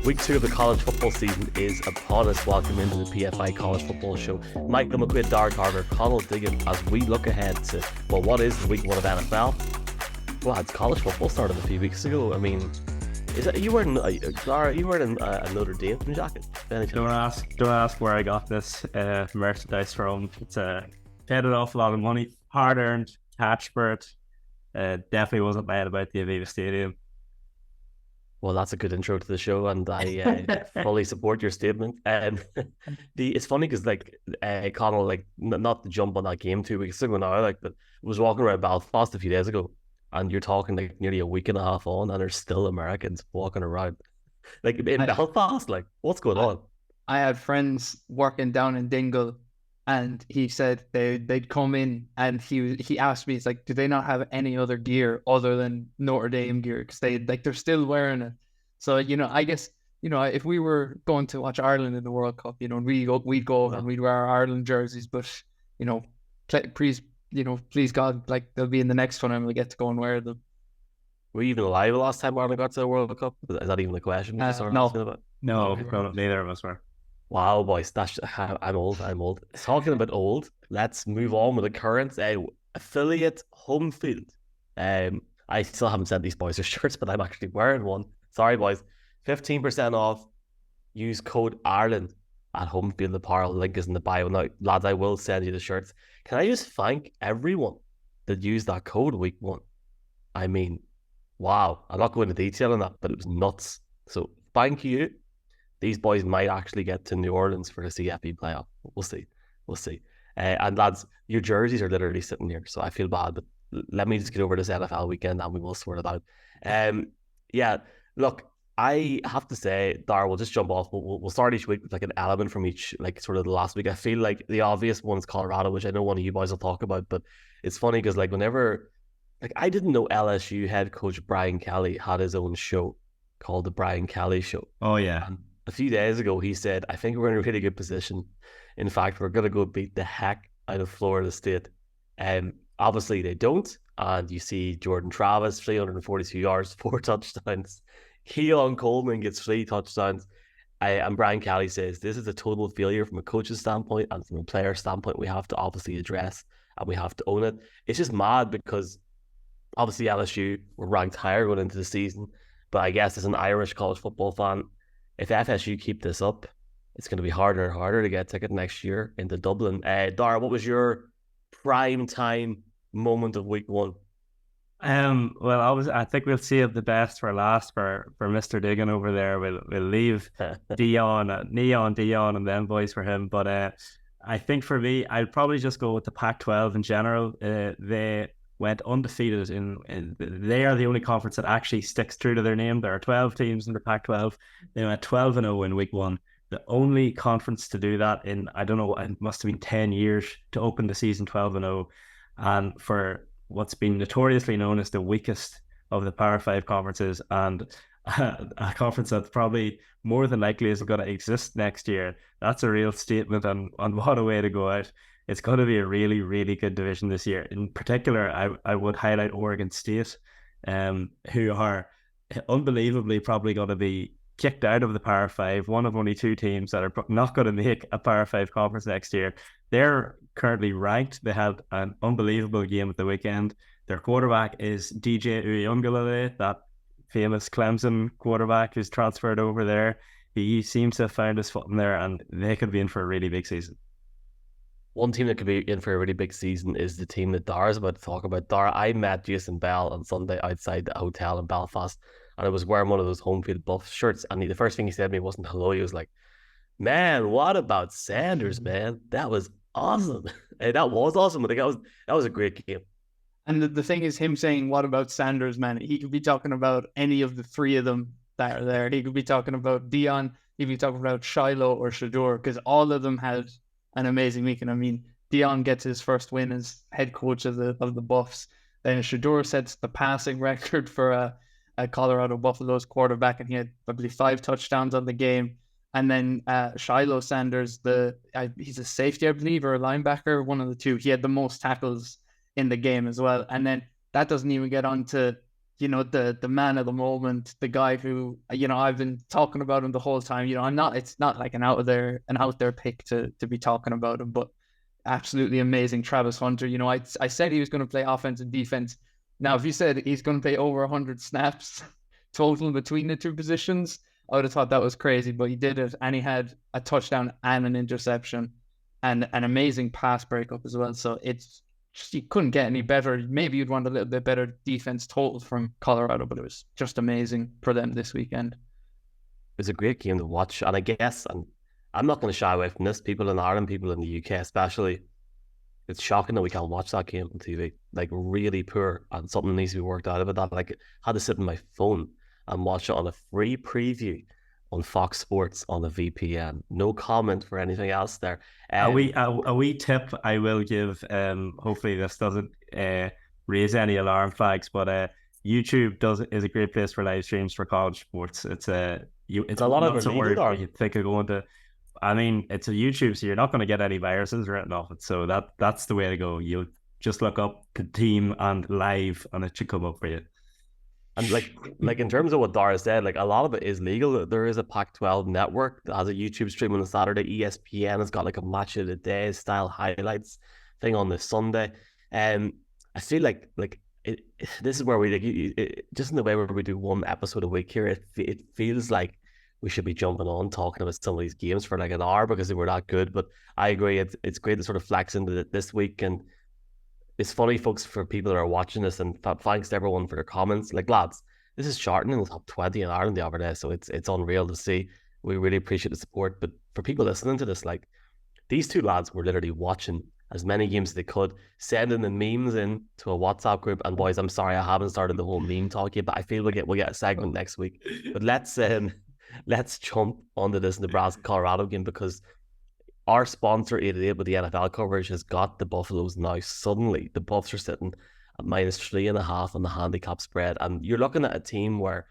Week 2 of the college football season is upon us. Welcome into the PFI College Football Show. Michael McQuaid, Dara Carter, Conal Diggin, as we look ahead to, well, what is the week 1 of NFL? Well, it's college football started a few weeks ago. I mean, you wearing Dara? You wearing a Notre Dame jacket? Don't ask where I got this merchandise from. It's paid an awful lot of money, hard earned, cash for it. Definitely wasn't mad about the Aviva Stadium. Well, that's a good intro to the show, and I fully support your statement. It's funny because, Conal, not to jump on that game 2 weeks ago now, but was walking around Belfast a few days ago, and you're talking nearly a week and a half on, and there's still Americans walking around, in Belfast. What's going on? I had friends working down in Dingle, and he said they'd come in, and he asked me, it's like, do they not have any other gear other than Notre Dame gear? Because they're still wearing it. So I guess if we were going to watch Ireland in the World Cup, we'd go and we'd wear our Ireland jerseys. But please God, they'll be in the next one, and we'll get to go and wear them. Were you even alive the last time Ireland got to the World Cup? Is that even a question? No, neither of us were. Wow, boys, I'm old. Talking about old, let's move on with the current affiliate home field. I still haven't sent these boys their shirts, but I'm actually wearing one. Sorry, boys. 15% off. Use code Ireland at Home Field Apparel. The link is in the bio. Now, lads, I will send you the shirts. Can I just thank everyone that used that code week 1? I mean, wow. I'm not going into detail on that, but it was nuts. So, thank you. These boys might actually get to New Orleans for the CFP playoff. We'll see. And lads, your jerseys are literally sitting here, so I feel bad, but let me just get over this NFL weekend and we will sort it out. Look, I have to say, Dar, we'll just jump off. We'll start each week with an element from each, sort of the last week. I feel like the obvious one is Colorado, which I know one of you boys will talk about, but it's funny because whenever, I didn't know LSU head coach Brian Kelly had his own show called the Brian Kelly Show. Oh, yeah. And a few days ago, he said, I think we're in a really good position. In fact, we're going to go beat the heck out of Florida State. Obviously, they don't. And you see Jordan Travis, 342 yards, 4 touchdowns. Keon Coleman gets 3 touchdowns. And Brian Kelly says, this is a total failure from a coach's standpoint and from a player standpoint. We have to obviously address and we have to own it. It's just mad because obviously LSU were ranked higher going into the season. But I guess as an Irish college football fan, if FSU keep this up, it's going to be harder and harder to get a ticket next year into Dublin. Dara, what was your prime time moment of week 1? Well, I think we'll save the best for last for Mr. Diggin over there. We'll leave Neon, and them boys for him. But I think for me, I'd probably just go with the Pac-12 in general. They went undefeated they are the only conference that actually sticks true to their name. There are 12 teams in the Pac-12. They went 12-0 in week 1. The only conference to do that in, I don't know, it must have been 10 years to open the season 12-0. And for what's been notoriously known as the weakest of the Power 5 conferences, and a conference that's probably more than likely isn't going to exist next year, that's a real statement on what a way to go out. It's going to be a really, really good division this year. In particular, I would highlight Oregon State, who are unbelievably probably going to be kicked out of the Power 5, one of only 2 teams that are not going to make a Power 5 conference next year. They're currently ranked. They had an unbelievable game at the weekend. Their quarterback is DJ Uiagalelei, that famous Clemson quarterback who's transferred over there. He seems to have found his footing there, and they could be in for a really big season. One team that could be in for a really big season is the team that Dara's about to talk about. Dara, I met Jason Bell on Sunday outside the hotel in Belfast, and I was wearing one of those home field buff shirts, and the first thing he said to me wasn't hello. He was like, man, what about Sanders, man? That was awesome. That was awesome. I think that was a great game. And the thing is, him saying, what about Sanders, man? He could be talking about any of the 3 of them that are there. He could be talking about Dion. He could be talking about Shiloh or Shador, because all of them had an amazing week. And I mean, Dion gets his first win as head coach of the Buffs. Then Shador sets the passing record for a Colorado Buffaloes quarterback, and he had, I believe, 5 touchdowns on the game. And then Shiloh Sanders, he's a safety, I believe, or a linebacker, one of the 2. He had the most tackles in the game as well. And then that doesn't even get on to the man of the moment, the guy who, I've been talking about him the whole time. It's not like an out there pick to be talking about him, but absolutely amazing Travis Hunter. I said he was going to play offense and defense. Now, if you said he's going to play over 100 snaps total between the two positions, I would have thought that was crazy, but he did it, and he had a touchdown and an interception and an amazing pass breakup as well. So it's just, you couldn't get any better. Maybe you'd want a little bit better defense total from Colorado, but it was just amazing for them this weekend. It was a great game to watch, and I guess, and I'm not going to shy away from this, people in Ireland, people in the UK especially, it's shocking that we can't watch that game on TV. Like, really poor, and something needs to be worked out about that. Like, I had to sit on my phone and watch it on a free preview on Fox Sports on a VPN. No comment for anything else there. A wee tip I will give, hopefully this doesn't raise any alarm flags, but YouTube is a great place for live streams for college sports. It's a lot of it. You think of going to, I mean, it's a YouTube, so you're not going to get any viruses written off it. So that's the way to go. You'll just look up the team and live, and it should come up for you. And like in terms of what Dara said, like, a lot of it is legal. There is a Pac-12 network that has a YouTube stream on the Saturday. ESPN has got like a match of the day style highlights thing on the Sunday. I feel like this is where we just in the way where we do one episode a week here. It feels like we should be jumping on talking about some of these games for like an hour because they were that good. But I agree, it's great to sort of flex into this week. And it's funny, folks, for people that are watching this, and thanks to everyone for their comments. Like, lads, this is charting in the top 20 in Ireland the other day, so it's unreal to see. We really appreciate the support. But for people listening to this, like, these two lads were literally watching as many games as they could, sending the memes in to a WhatsApp group. And boys, I'm sorry I haven't started the whole meme talk yet, but I feel we'll get a segment next week. But let's jump onto this Nebraska Colorado game, because our sponsor 88 with the NFL coverage has got the Buffaloes now. Suddenly, the Buffs are sitting at -3.5 on the handicap spread. And you're looking at a team where,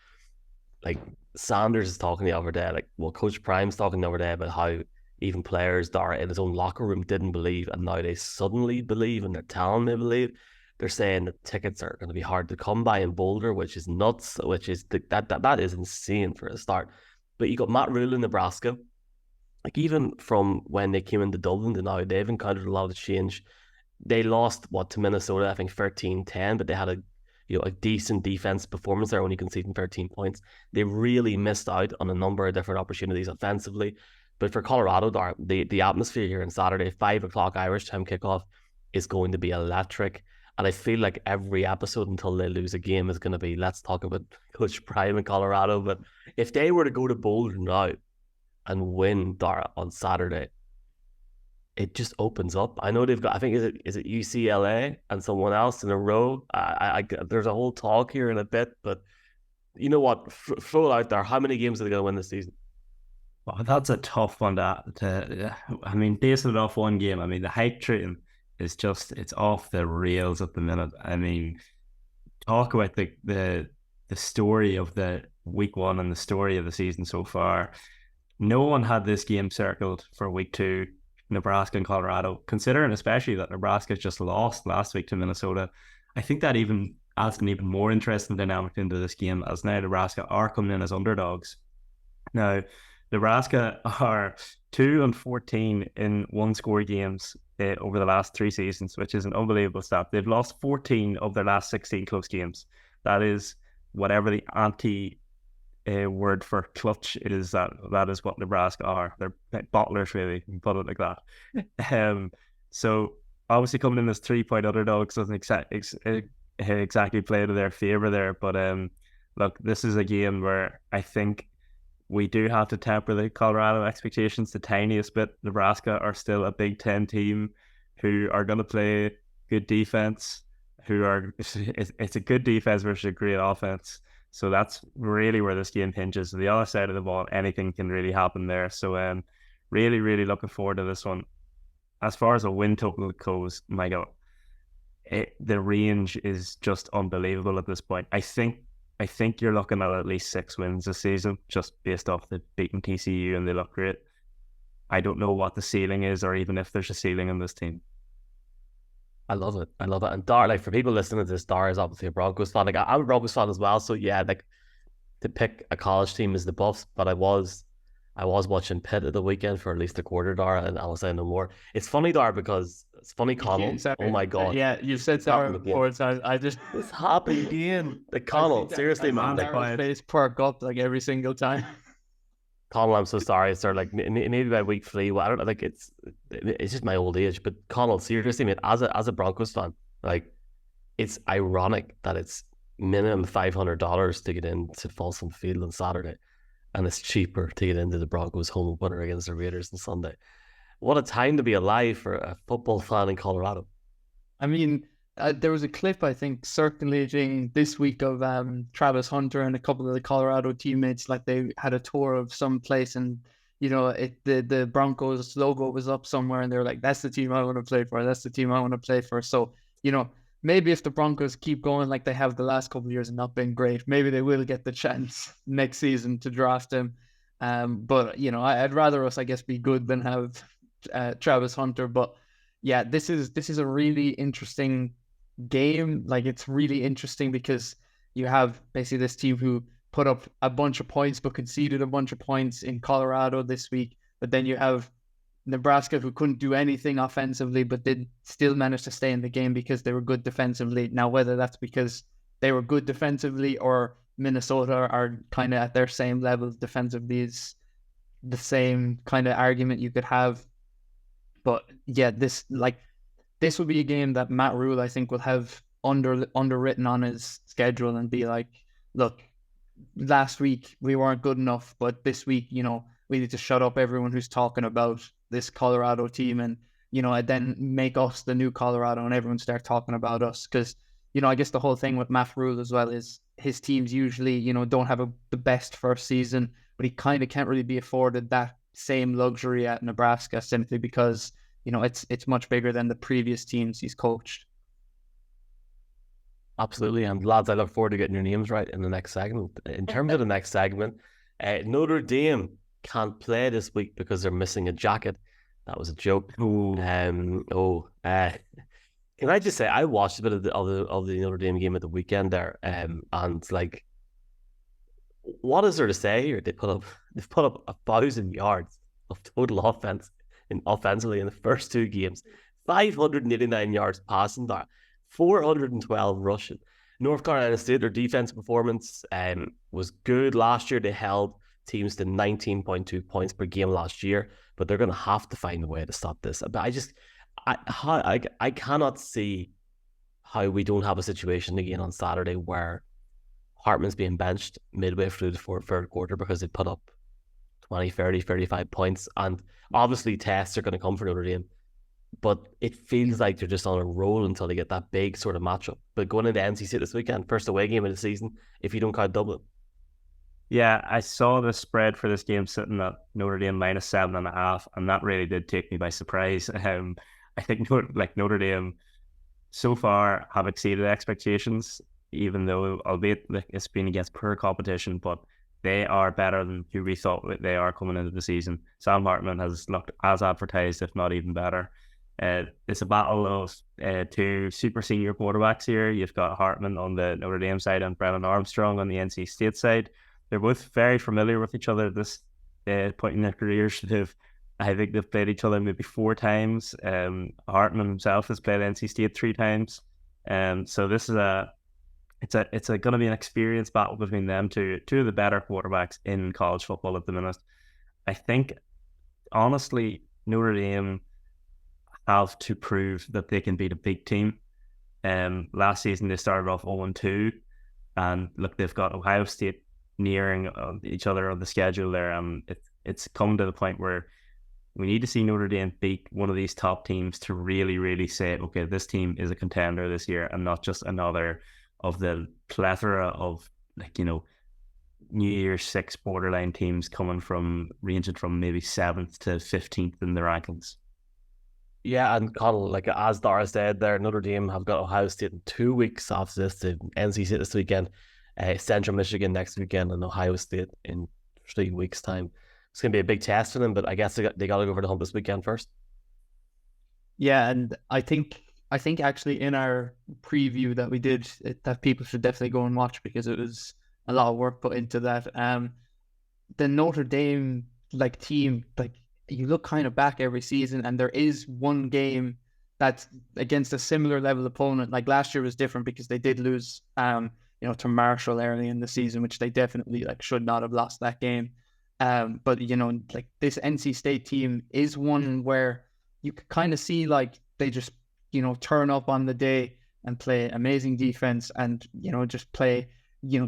like, Sanders is talking the other day, Coach Prime's talking the other day about how even players that are in his own locker room didn't believe, and now they suddenly believe, and they're telling they believe. They're saying the tickets are going to be hard to come by in Boulder, which is nuts, which is that is insane for a start. But you got Matt Rhule in Nebraska. Like, even from when they came into Dublin to now, they've encountered a lot of change. They lost to Minnesota, I think 13-10, but they had a decent defense performance there when you conceding 13 points. They really missed out on a number of different opportunities offensively. But for Colorado, the atmosphere here on Saturday, 5 o'clock Irish time kickoff, is going to be electric. And I feel like every episode until they lose a game is going to be, let's talk about Coach Prime in Colorado. But if they were to go to Boulder now and win, Dara, on Saturday, it just opens up. I know they've got, I think, is it UCLA and someone else in a row? There's a whole talk here in a bit, but you know what? Throw it out there. How many games are they going to win this season? Well, that's a tough one I mean, based it off one game, I mean, the hype train is just, it's off the rails at the minute. I mean, talk about the story of the week one and the story of the season so far. No one had this game circled for week 2, Nebraska and Colorado, considering especially that Nebraska just lost last week to Minnesota. I think that even adds an even more interesting dynamic into this game, as now Nebraska are coming in as underdogs. Now, Nebraska are 2-14 in one-score games over the last 3 seasons, which is an unbelievable stat. They've lost 14 of their last 16 close games. That is whatever the word for clutch is. That is what Nebraska are. They're bottlers, really, you can put it like that. So obviously coming in as 3-point underdogs doesn't exactly play to their favor there. But look, this is a game where I think we do have to temper the Colorado expectations the tiniest bit. Nebraska are still a Big Ten team who are going to play good defense. It's a good defense versus a great offense. So that's really where this game hinges. The other side of the ball, anything can really happen there. So really, really looking forward to this one. As far as a win total goes, Michael, the range is just unbelievable at this point. I think you're looking at least 6 wins this season, just based off the beating TCU, and they look great. I don't know what the ceiling is, or even if there's a ceiling in this team. I love it. I love it. And Dar, like for people listening to this, Dar is obviously a Broncos fan. Like I'm a Broncos fan as well. So yeah, like to pick a college team is the Buffs, but I was watching Pitt at the weekend for at least a quarter, Dar, and I'll say no more. It's funny, Dar, because it's funny, Connell. Sorry. Oh my god, Yeah, you said it's Dara happened again. before, so I just It's happened again. Like Connell, seriously, man. Like Dara's face perk up like every single time. Connell, I'm so sorry, sir. Like maybe by week 3, well, I don't know. Like it's just my old age. But Connell, seriously, mate, as a Broncos fan, like it's ironic that it's minimum $500 to get into Folsom Field on Saturday, and it's cheaper to get into the Broncos home opener against the Raiders on Sunday. What a time to be alive for a football fan in Colorado. I mean, there was a clip, I think, circulating this week of Travis Hunter and a couple of the Colorado teammates. Like they had a tour of some place, and the Broncos logo was up somewhere, and they were like, "That's the team I want to play for. That's the team I want to play for." So maybe if the Broncos keep going like they have the last couple of years and not been great, maybe they will get the chance next season to draft him. But I'd rather us, I guess, be good than have Travis Hunter. But yeah, this is a really interesting game. Like it's really interesting because you have basically this team who put up a bunch of points but conceded a bunch of points in Colorado this week. But then you have Nebraska who couldn't do anything offensively but did still manage to stay in the game because they were good defensively. Now, whether that's because they were good defensively or Minnesota are kind of at their same level defensively is the same kind of argument you could have. But yeah, this would be a game that Matt Rule, I think, will have underwritten on his schedule and be like, look, last week we weren't good enough, but this week, we need to shut up everyone who's talking about this Colorado team and then make us the new Colorado and everyone start talking about us. Because, I guess the whole thing with Matt Rule as well is his teams usually, don't have the best first season, but he kind of can't really be afforded that same luxury at Nebraska simply because it's much bigger than the previous teams he's coached. Absolutely, and lads, I look forward to getting your names right in the next segment. In terms of the next segment, Notre Dame can't play this week because they're missing a jacket. That was a joke. Can I just say I watched a bit of the Notre Dame game at the weekend there, and like, what is there to say here? They've put up 1,000 yards of total offense offensively in the first 2 games, 589 yards passing, there, 412 rushing. North Carolina State, their defensive performance was good last year. They held teams to 19.2 points per game last year, but they're going to have to find a way to stop this. But I cannot see how we don't have a situation again on Saturday where Hartman's being benched midway through the third quarter because they put up 20, 30, 35 points. And obviously tests are going to come for Notre Dame, but it feels like they're just on a roll until they get that big sort of matchup. But going into NC State this weekend, first away game of the season, if you don't count Dublin. Yeah, I saw the spread for this game sitting at Notre Dame -7.5, and that really did take me by surprise. I think Notre Dame so far have exceeded expectations, even though, albeit it's been against poor competition, but they are better than who we thought they are coming into the season. Sam Hartman has looked as advertised, if not even better. It's a battle of 2 super senior quarterbacks here. You've got Hartman on the Notre Dame side and Brennan Armstrong on the NC State side. They're both very familiar with each other at this point in their careers. I think they've played each other maybe 4 times. Hartman himself has played NC State 3 times. So this is it's going to be an experience battle between them two of the better quarterbacks in college football at the minute. I think, honestly, Notre Dame have to prove that they can beat a big team. Last season they started off 0-2, and look, they've got Ohio State nearing each other on the schedule there. It's come to the point where we need to see Notre Dame beat one of these top teams to really, really say, okay, this team is a contender this year and not just another of the plethora of New Year's 6 borderline teams ranging from maybe 7th to 15th in the rankings. Yeah, and Connell, like as Dara said there, Notre Dame have got Ohio State in 2 weeks after this, to NC State this weekend, Central Michigan next weekend, and Ohio State in 3 weeks' time. It's going to be a big test for them, but I guess they got to go over the hump this weekend first. Yeah, and I think I think actually in our preview that we did, that people should definitely go and watch because it was a lot of work put into that. The Notre Dame like team, like you look kind of back every season, and there is one game that's against a similar level opponent. Like last year was different because they did lose, to Marshall early in the season, which they definitely like should not have lost that game. But like this NC State team is one where you could kind of see like they just turn up on the day and play amazing defense and just play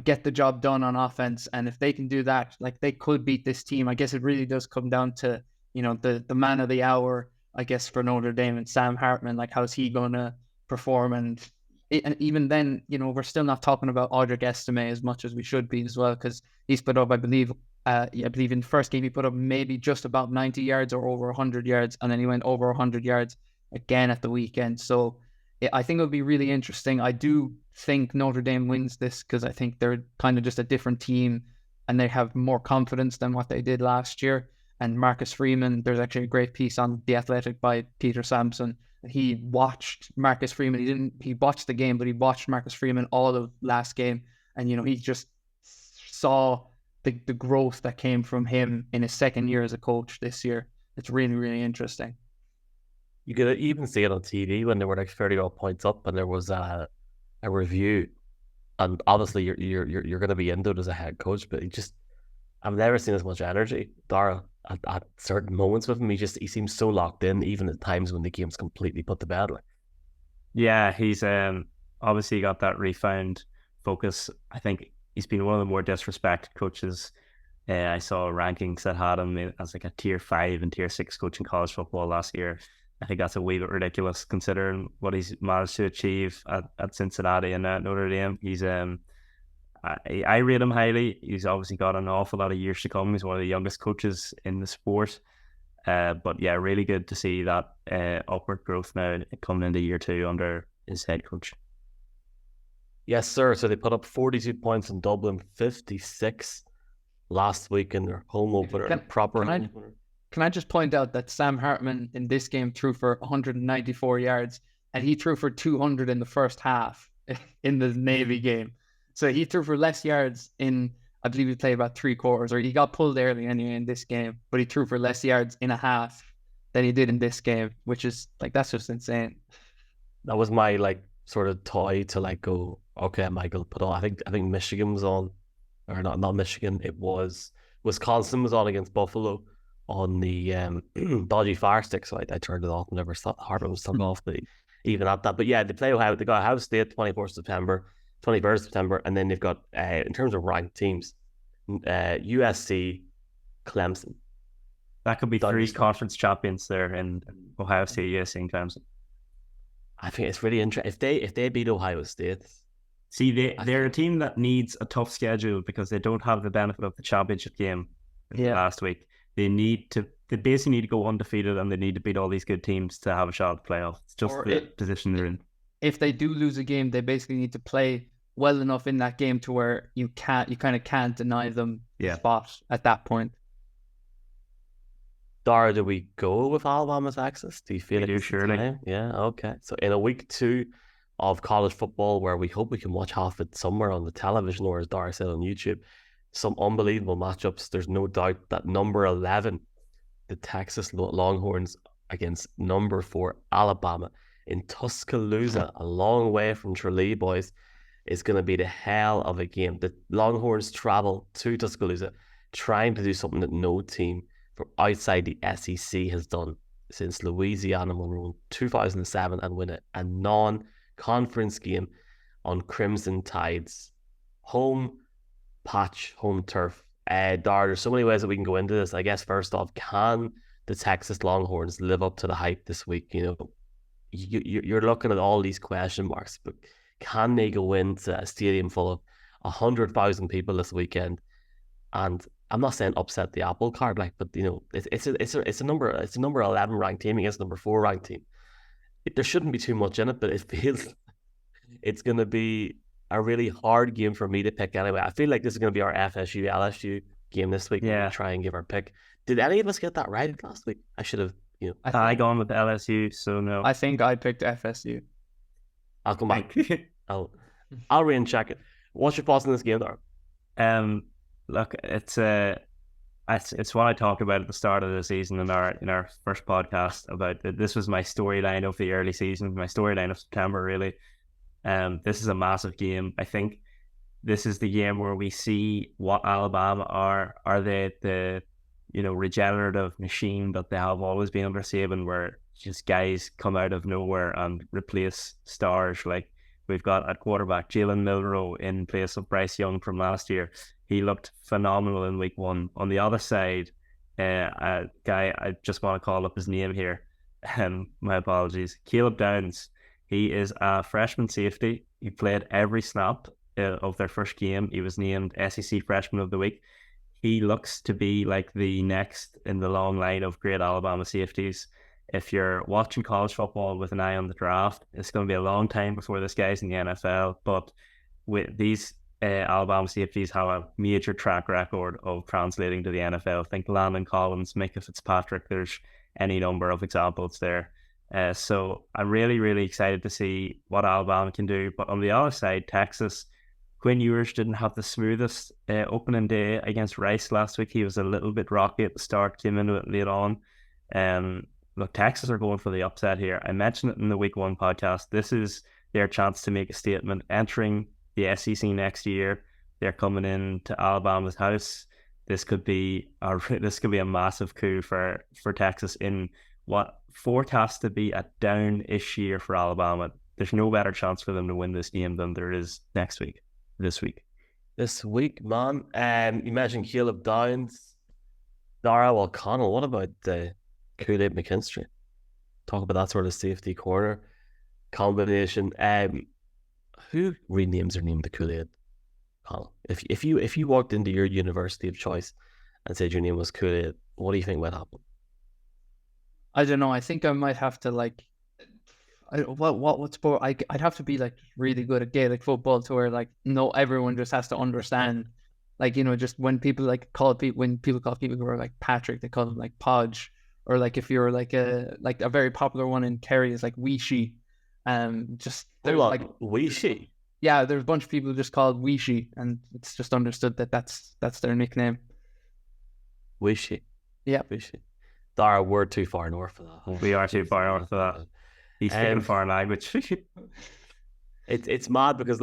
get the job done on offense. And if they can do that, like they could beat this team. I guess it really does come down to the man of the hour, I guess, for Notre Dame, and Sam Hartman. Like how's he gonna perform? And even then, we're still not talking about Audric Estime as much as we should be as well, because he's put up, I believe in the first game he put up maybe just about 90 yards or over 100 yards, and then he went over 100 yards again at the weekend. So I think it'll be really interesting. I do think Notre Dame wins this because I think they're kind of just a different team and they have more confidence than what they did last year. And Marcus Freeman, there's actually a great piece on The Athletic by Peter Sampson. He watched Marcus Freeman. He watched the game, but he watched Marcus Freeman all of last game. And, he just saw the growth that came from him in his second year as a coach this year. It's really, really interesting. You could even see it on TV when they were like 30 odd points up, and there was a review. And obviously, you're going to be into it as a head coach, but I've never seen as much energy, Dara, at certain moments with him. He seems so locked in, even at times when the game's completely put to bed. Like, yeah, he's obviously got that refound focus. I think he's been one of the more disrespected coaches. I saw rankings that had him as like a tier 5 and tier 6 coach in college football last year. I think that's a wee bit ridiculous considering what he's managed to achieve at Cincinnati and at Notre Dame. He's I rate him highly. He's obviously got an awful lot of years to come. He's one of the youngest coaches in the sport. But yeah, really good to see that upward growth now coming into year 2 under his head coach. Yes, sir. So they put up 42 points in Dublin, 56 last week in their home opener. Can I just point out that Sam Hartman in this game threw for 194 yards, and he threw for 200 in the first half in the Navy game. So he threw for less yards in, I believe he played about 3 quarters, or he got pulled early anyway in this game, but he threw for less yards in a half than he did in this game, which is like, that's just insane. That was my like sort of toy to like go, okay, Michael, put on. I think Michigan was on, or not Michigan. It was Wisconsin was on against Buffalo on the dodgy Fire Stick, so I turned it off. Never thought Hartman was turned off, but even at that. But yeah, they got Ohio State 21st September, and then they've got in terms of ranked teams, USC, Clemson. That could be 3 conference champions there in Ohio State, USC, and Clemson. I think it's really interesting if they beat Ohio State. See, they're a team that needs a tough schedule because they don't have the benefit of the championship game last week. They basically need to go undefeated, and they need to beat all these good teams to have a shot at the playoff. It's just the position they're in. If they do lose a game, they basically need to play well enough in that game to where you kind of can't deny them the spot at that point. Dara, do we go with Alabama's access? Do you feel like surely? Yeah, okay. So in a week 2 of college football, where we hope we can watch half of it somewhere on the television, or as Dara said, on YouTube, some unbelievable matchups. There's no doubt that number 11, the Texas Longhorns, against number 4, Alabama, in Tuscaloosa, a long way from Tralee, boys, is going to be the hell of a game. The Longhorns travel to Tuscaloosa, trying to do something that no team from outside the SEC has done since Louisiana Monroe in 2007, and win a non-conference game on Crimson Tide's home patch, home turf. There's so many ways that we can go into this. I guess first off, can the Texas Longhorns live up to the hype this week? You're looking at all these question marks, but can they go into a stadium full of 100,000 people this weekend? And I'm not saying upset the apple cart, but it's a number 11 ranked team against number 4 ranked team. There shouldn't be too much in it, but it feels it's going to be a really hard game for me to pick anyway. I feel like this is going to be our FSU LSU game this week. Yeah. Try and give our pick. Did any of us get that right last week? I should have I gone with LSU, so no. I think I picked FSU. I'll come back. I'll rein check it. What's your thoughts on this game, Dar? Look, it's what I talked about at the start of the season in our first podcast about this was my storyline of the early season, my storyline of September, really. This is a massive game. I think this is the game where we see what Alabama are. Are they the regenerative machine that they have always been under Saban, where just guys come out of nowhere and replace stars? Like we've got at quarterback Jalen Milroe in place of Bryce Young from last year. He looked phenomenal in week 1. On the other side, a guy, I just want to call up his name here. My apologies. Caleb Downs. He is a freshman safety. He played every snap of their first game. He was named SEC Freshman of the Week. He looks to be like the next in the long line of great Alabama safeties. If you're watching college football with an eye on the draft, it's going to be a long time before this guy's in the NFL. But with these Alabama safeties have a major track record of translating to the NFL. Think Landon Collins, Micah Fitzpatrick. There's any number of examples there. So I'm really, really excited to see what Alabama can do. But on the other side, Texas, Quinn Ewers didn't have the smoothest opening day against Rice last week. He was a little bit rocky at the start, came into it late on. Look, Texas are going for the upset here. I mentioned it in the Week 1 podcast. This is their chance to make a statement. Entering the SEC next year, they're coming into Alabama's house. This could be a massive coup for Texas in what forecast to be a down-ish year for Alabama. There's no better chance for them to win this game than there is this week, man. You mentioned Caleb Downs, Dara O'Connell. What about Kool-Aid McKinstry? Talk about that sort of safety corner combination. Who renames their name to Kool-Aid? Connell. If you walked into your university of choice and said your name was Kool-Aid, what do you think might happen? I don't know. I think I might have to what sport? I'd have to be like really good at Gaelic football to where everyone just has to understand. Just when people call people who are like Patrick, they call them like Podge, or if you're a very popular one in Kerry is like Weeshi. There's Weeshi. Yeah, there's a bunch of people just called Weeshi, and it's just understood that that's their nickname. Weeshi. Yeah. Weeshi. Dara, we're too far north for that. We are too far north for that. He's speaking foreign language. It's mad because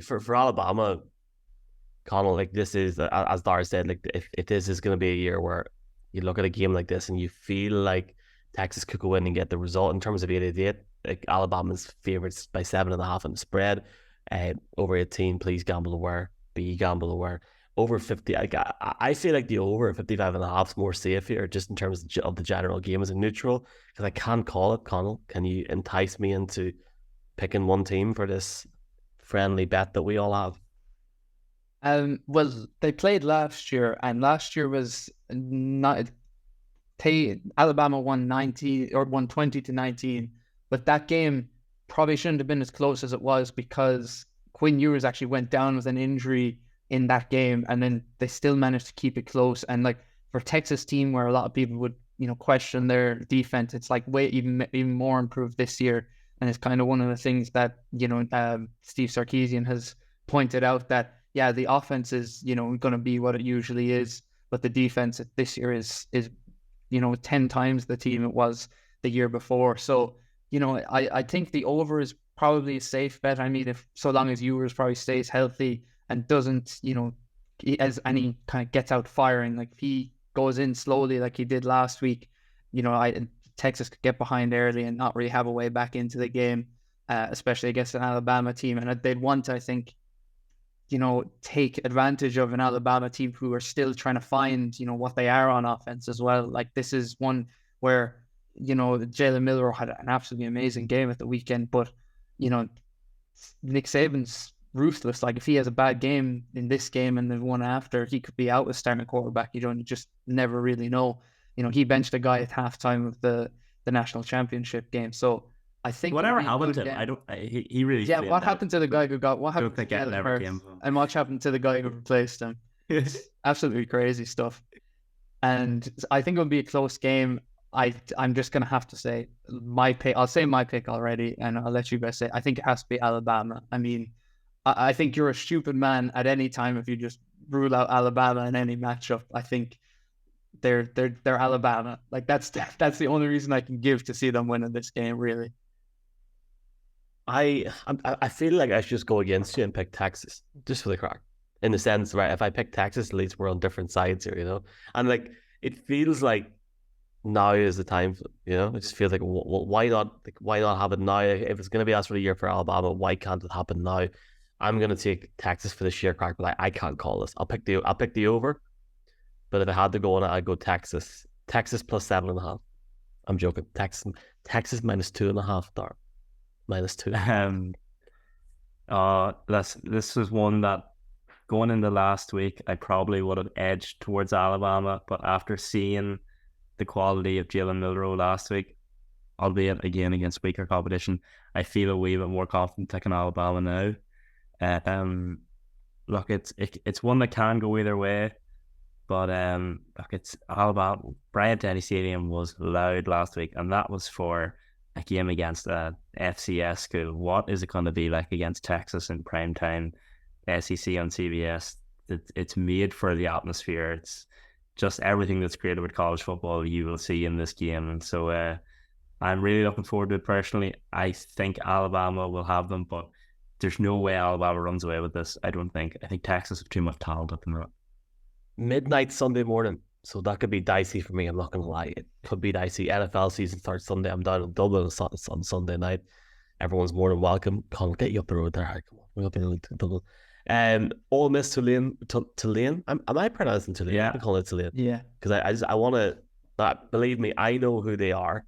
for Alabama, Connell, this is, as Dara said, if this is going to be a year where you look at a game like this and you feel like Texas could go in and get the result in terms of 8-8, Alabama's favourites by 7.5 on the spread. Over 18, please gamble aware. Be gamble aware. Over 50, I feel like the over 55.5 is more safe here, just in terms of the general game as a neutral, because I can't call it. Connell, can you entice me into picking one team for this friendly bet that we all have? Well, they played last year, and last year was not. Alabama won 120-19, but that game probably shouldn't have been as close as it was because Quinn Ewers actually went down with an injury in that game, and then they still managed to keep it close. And for Texas team, where a lot of people would question their defense, it's way even more improved this year, and it's kind of one of the things that Steve Sarkisian has pointed out, that the offense is going to be what it usually is, but the defense this year is 10 times the team it was the year before. So I think the over is probably a safe bet. I mean, if so long as Ewers probably stays healthy and doesn't, as any kind of gets out firing, if he goes in slowly like he did last week, Texas could get behind early and not really have a way back into the game, especially against an Alabama team. And they'd want to, I think, take advantage of an Alabama team who are still trying to find, what they are on offense as well. This is one where, Jalen Milroe had an absolutely amazing game at the weekend, but, Nick Saban's ruthless. If he has a bad game in this game and the one after, he could be out with starting quarterback. You just never really know. He benched a guy at halftime of the national championship game. So I think whatever happened to him, he really. Yeah, what happened to the guy who got? What happened to never came and what happened to the guy who replaced him? Absolutely crazy stuff. And I think it'll be a close game. I'm just gonna have to say my pick. I'll say my pick already, and I'll let you guys say. I think it has to be Alabama. I mean, I think you're a stupid man at any time if you just rule out Alabama in any matchup. I think they're Alabama. Like that's the only reason I can give to see them winning this game. Really, I feel like I should just go against you and pick Texas just for the crack. In the sense, right, if I pick Texas, at least we're on different sides here, you know. And like it feels like now is the time, you know. It just feels like why not? Like, why not have it now? If it's going to be asked for the year for Alabama, why can't it happen now? I'm going to take Texas for the sheer crack, but I can't call this. I'll pick the over. But if I had to go on it, I'd go Texas. Texas plus 7.5. I'm joking. Texas minus 2.5. Darn. Minus 2. This was one that going into last week, I probably would have edged towards Alabama, but after seeing the quality of Jalen Milroe last week, albeit again against weaker competition, I feel a wee bit more confident taking Alabama now. Look, it's one that can go either way, but look, it's Alabama. Bryant Denny Stadium was loud last week, and that was for a game against a FCS school. What is it going to be like against Texas in primetime, SEC on CBS? It's made for the atmosphere. It's just everything that's created with college football you will see in this game. And so I'm really looking forward to it personally. I think Alabama will have them, but there's no way Alabama runs away with this, I don't think. I think Texas have too much talent up in the Midnight Sunday morning. So that could be dicey for me. I'm not going to lie. It could be dicey. NFL season starts Sunday. I'm down in Dublin on Sunday night. Everyone's more than welcome. Colin, get you up the road there. Right, come on. We're up in Dublin. Ole Miss Tulane. Tulane? Am I pronouncing Tulane? Yeah. I call it Tulane. yeah. Because I want to, believe me, I know who they are.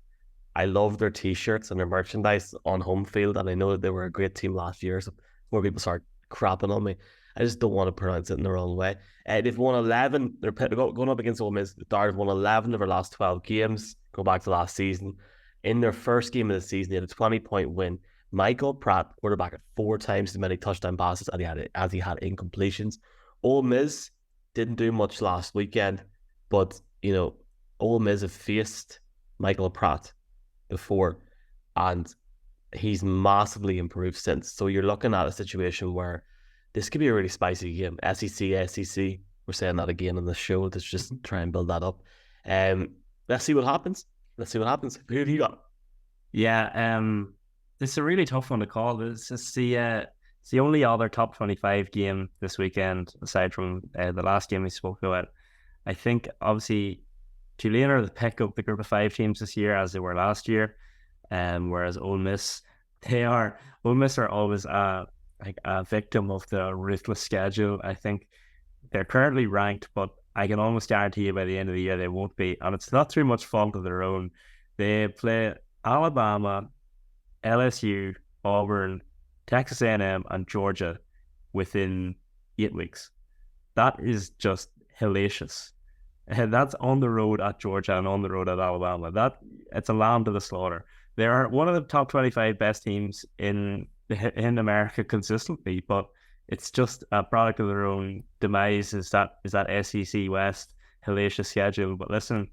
I love their t-shirts and their merchandise on home field. And I know that they were a great team last year. So more people start crapping on me. I just don't want to pronounce it in the wrong way. They've won 11. They're going up against Ole Miss. The Dart have won 11 of their last 12 games. Go back to last season. In their first game of the season, they had a 20-point win. Michael Pratt, quarterback, had 4 times as many touchdown passes as he had incompletions. Ole Miss didn't do much last weekend, but you know, Ole Miss have faced Michael Pratt before, and he's massively improved since. So you're looking at a situation where this could be a really spicy game. SEC. We're saying that again on the show. Let's just try and build that up. Let's see what happens. Who have you got? Yeah, this is a really tough one to call. It's the only other top 25 game this weekend, aside from the last game we spoke about. I think, obviously, Tulane are the pick of the group of 5 teams this year, as they were last year. Whereas Ole Miss are always like a victim of the ruthless schedule. I think they're currently ranked, but I can almost guarantee you by the end of the year they won't be. And it's not too much fault of their own. They play Alabama, LSU, Auburn, Texas A&M, and Georgia within 8 weeks. That is just hellacious. And that's on the road at Georgia and on the road at Alabama. It's a lamb to the slaughter. They are one of the top 25 best teams in America consistently, but it's just a product of their own demise. Is that SEC West hellacious schedule? But listen,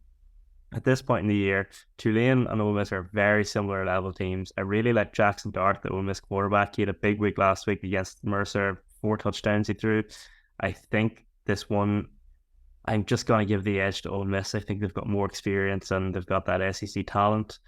at this point in the year, Tulane and Ole Miss are very similar level teams. I really like Jackson Dart, the Ole Miss quarterback. He had a big week last week against Mercer, 4 touchdowns he threw. I think this one, I'm just going to give the edge to Ole Miss. I think they've got more experience and they've got that SEC talent.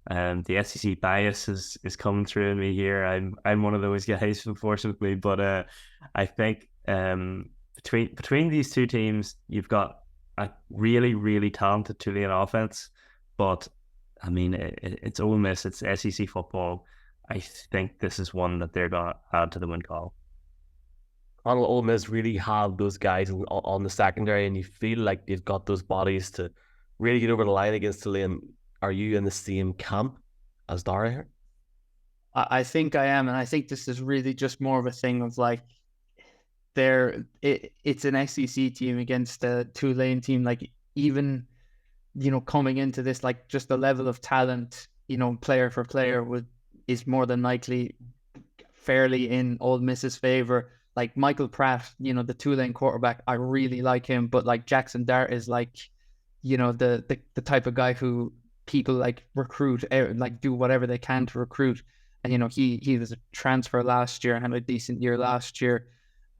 The SEC bias is coming through in me here. I'm one of those guys, unfortunately, but I think between these two teams, you've got a really, really talented Tulane offense. But I mean, it's Ole Miss, it's SEC football. I think this is one that they're going to add to the win call. Ole Miss really have those guys on the secondary, and you feel like they've got those bodies to really get over the line against Tulane. Are you in the same camp as Dara here? I think I am, and I think this is really just more of a thing of like, it's an SEC team against a Tulane team. Like, even, you know, coming into this, like, just the level of talent, you know, player for player is more than likely fairly in Ole Miss's favor. Like Michael Pratt, you know, the Tulane quarterback, I really like him, but like Jackson Dart is like, you know, the type of guy who people like recruit, like do whatever they can to recruit. And you know, he was a transfer last year and had a decent year last year.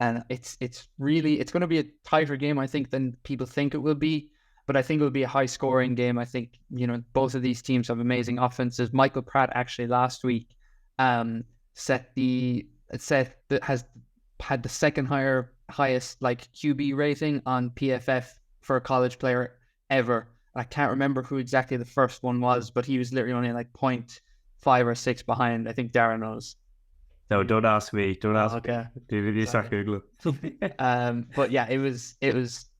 And it's going to be a tighter game, I think, than people think it will be. But I think it will be a high scoring game. I think, you know, both of these teams have amazing offenses. Michael Pratt actually last week has had the second highest like QB rating on PFF for a college player ever. I can't remember who exactly the first one was, but he was literally only like 0.5 or 6 behind. I think Darren knows. No, don't ask me. Don't ask okay. me. You start Googling. But yeah, it was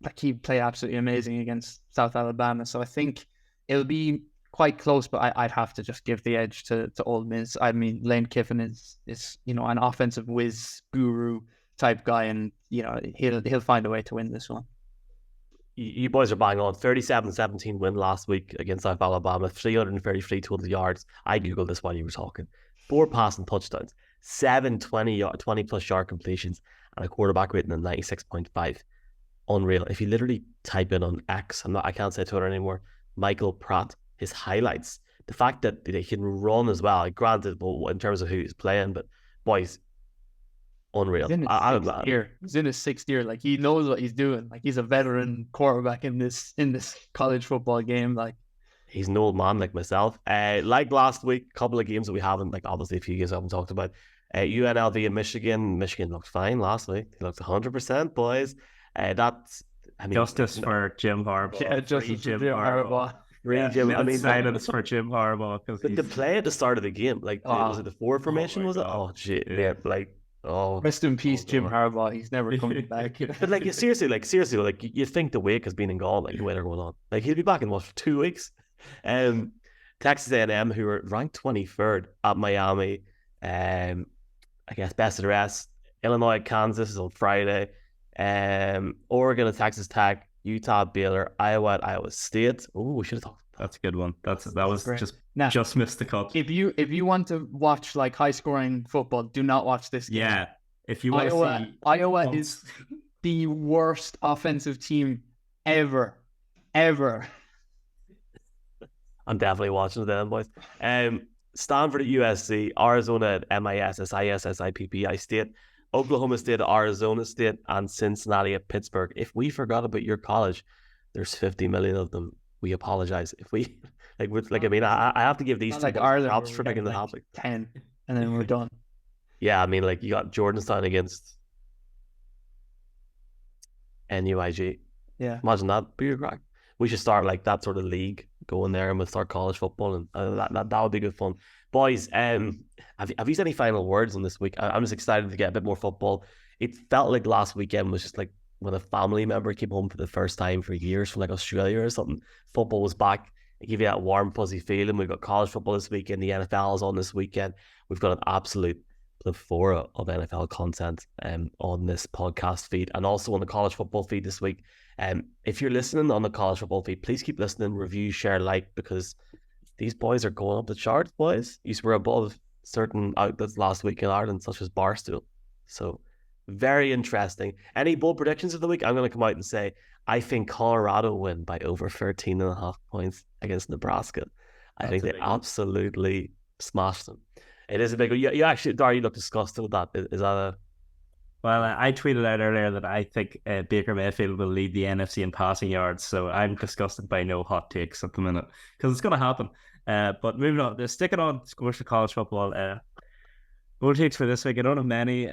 like he played absolutely amazing against South Alabama. So I think it'll be quite close, but I'd have to just give the edge to Ole Miss. I mean, Lane Kiffin is you know, an offensive whiz guru type guy, and you know, he'll find a way to win this one. You boys are bang on. 37-17 win last week against South Alabama. 333 total yards. I googled this while you were talking. 4 passing touchdowns. 7 20-plus yard completions, and a quarterback rating of 96.5. Unreal. If you literally type in on X, I can't say Twitter anymore, Michael Pratt, his highlights, the fact that they can run as well, granted, in terms of who he's playing, but boys, unreal. He's in his sixth year. Like, he knows what he's doing. Like, he's a veteran quarterback in this college football game. Like, he's an old man like myself. Like last week, a couple of games that we haven't, like obviously a few games I haven't talked about. UNLV and Michigan. Michigan looked fine last week. He looked 100%, boys. That's, I mean, justice for Jim Harbaugh. Yeah, justice for Jim Harbaugh. Silence for Jim Harbaugh, because the play at the start of the game, like was it the 4 formation? Was it? Oh, shit, yeah, like. Oh, rest in peace, Jim Harbaugh. He's never coming back. But like, seriously, like you think the week has been and gone, like the way they're going on. Like, he'll be back in what, 2 weeks? Texas A&M, who are ranked 23rd at Miami. I guess best of the rest. Illinois, Kansas is on Friday. Oregon and Texas Tech, Utah, Baylor, Iowa, Iowa State. Oh, we should have talked. That's a good one. That was great. Just missed the cut. If you want to watch like high scoring football, do not watch this game. Yeah. If you want to see Iowa is the worst offensive team ever. I'm definitely watching it then, boys. Stanford at USC, Arizona at MIS, SIS, SIPPI State, Oklahoma State at Arizona State, and Cincinnati at Pittsburgh. If we forgot about your college, there's 50 million of them. We apologize if we I mean, I have to give these two props for making the topic. 10, and then we're done. Yeah, I mean, like, you got Jordanstown against NUIG. Yeah, imagine that. Be a crack. We should start like that sort of league going there, and we'll start college football, and that would be good fun. Boys, have you any final words on this week? I'm just excited to get a bit more football. It felt like last weekend was just like when a family member came home for the first time for years from like Australia or something. Football was back. It gave you that warm, fuzzy feeling. We've got college football this weekend. The NFL is on this weekend. We've got an absolute plethora of NFL content on this podcast feed, and also on the college football feed this week. If you're listening on the college football feed, please keep listening, review, share, like, because these boys are going up the charts, boys. You were above certain outlets last week in Ireland, such as Barstool. So, very interesting. Any bold predictions of the week? I'm going to come out and say, I think Colorado win by over 13.5 points against Nebraska. I think they absolutely smashed them. It is a big one. You actually, Dar, you look disgusted with that. Is that a... Well, I tweeted out earlier that I think Baker Mayfield will lead the NFC in passing yards, so I'm disgusted by no hot takes at the minute, because it's going to happen. But moving on, just sticking on scores for college football. Bold takes for this week, I don't have many.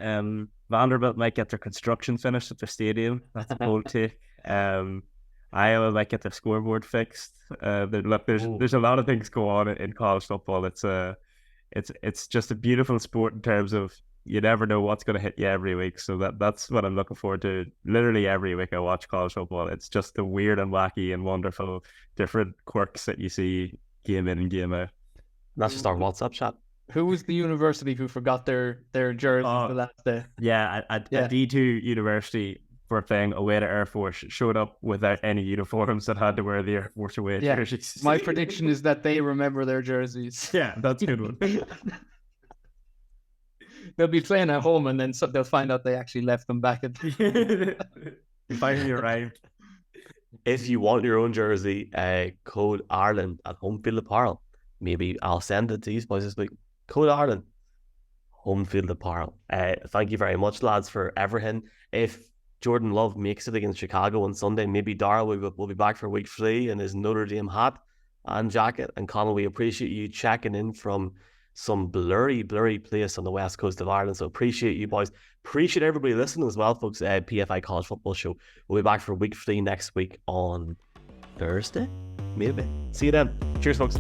Vanderbilt might get their construction finished at their stadium. That's a bold take. Iowa might get their scoreboard fixed. There's a lot of things go on in college football. It's just a beautiful sport in terms of you never know what's going to hit you every week. So that's what I'm looking forward to. Literally every week I watch college football. It's just the weird and wacky and wonderful different quirks that you see game in and game out. That's just our WhatsApp chat. Who was the university who forgot their jersey the last day? Yeah, a D2 university were playing away to Air Force showed up without any uniforms that had to wear the Air Force away jerseys. My prediction is that they remember their jerseys. Yeah, that's a good one. They'll be playing at home, and then they'll find out they actually left them back at finally arrived. if you want your own jersey, code Ireland at Home Field Apparel. Maybe I'll send it to you boys this week. Code Ireland, Home Field Apparel. Thank you very much, lads, for everything. If Jordan Love makes it against Chicago on Sunday, maybe Dara will be back for week 3 in his Notre Dame hat and jacket. And Conal, we appreciate you checking in from some blurry place on the west coast of Ireland. So appreciate you boys. Appreciate everybody listening as well, folks. PFI College Football Show. We'll be back for week 3 next week on Thursday, maybe. See you then. Cheers, folks.